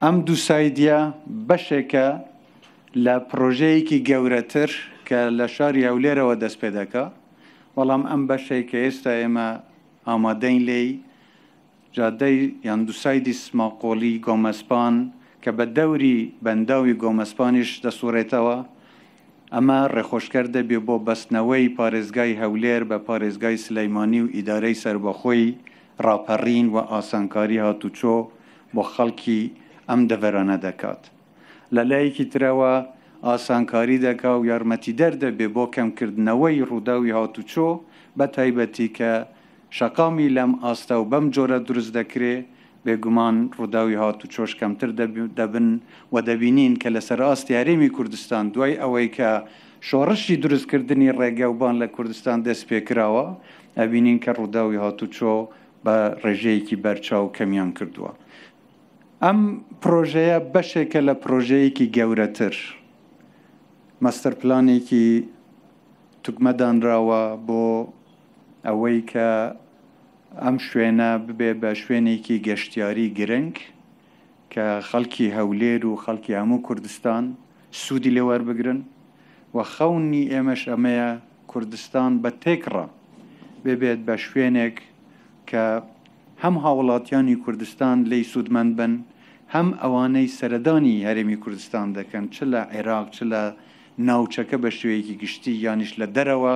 ئەم دوو سایدە بەشێکە لە پرۆژەیەکی گەورەتر کە لە شاری هەولێرەوە دەست پێ دەکا، بەڵام ئەم بەشێک کە ئێستا ئێمە ئامادەین لێی جادەی یان دوو سایدی سماقۆلی گۆمەسپان کە بە دەوری بەنداوی گۆمەسپانیش دەسوڕێتەوە. ئەمە ڕێخۆشکەر دەبێ بۆ بەستنەوەی پارێزگای هەولێر بە پارێزگای سلەیمانی و ئیدارەی سەربەخۆی ڕاپەڕین و ئاسانکاری هاتوچۆ بۆ خەڵکی ئەم دەڤەرانە دەکات. لە لایەکی ترەوە ئاسانکاری دەکا و یارمەتیدەر دەبێ بۆ کەمکردنەوەی ڕووداوی هاتوچۆ بە تایبەتی کە شەقامی لەم ئاستە و بەم جۆرە دروست دەکرێ. بێگومان ڕووداوی هاتوچۆش کەمتر دەبن و دەبینین کە لەسەر ئاستی هەرێمی کوردستان دوای ئەوەی کە شۆڕشی دروستکردنی ڕێگەوبان لە کوردستان دەست پێکراوە، ئەبینین کە ڕووداوی هاتوچۆ بە ڕێژەیەکی بەرچاو کەمیان کردووە. ئەم پرۆژەیە بەشێکە لە پرۆژەیەکی گەورەتر، مەستەر پلانێکی توگمەدانراوە بۆ ئەوەی کە ئەم شوێنە ببێ بە شوێنێکی گەشتیاری گرنگ کە خەڵکی هەولێر و خەڵکی هەموو کوردستان سوودی لێ وەربگرن و خەونی ئێمەش ئەمەیە کوردستان بە تێکڕە ببێت بە شوێنێک کە هەم هاوڵاتیانی کوردستان لی سوودمەند بن، هەم ئەوانەی سەردانی هەرێمی کوردستان دەکەن، چ لە عێراق چ لە ناوچەکە بە شێوەیەکی گشتی یانیش لە دەرەوە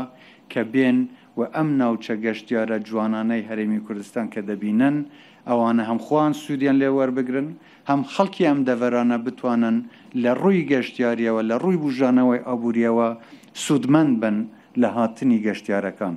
کە بێن و ئەم ناوچە گەشتیارە جوانانەی هەرێمی کوردستان کە دەبینن ئەوانە هەم خۆیان سوودیان لێ وەربگرن، هەم خەڵکی ئەم دەڤەرانە بتوانن لە ڕووی گەشتیاریەوە لە ڕووی بژانەوەی ئابوووریەوە سوودمەند بن لە هاتنی گەشتیارەکان.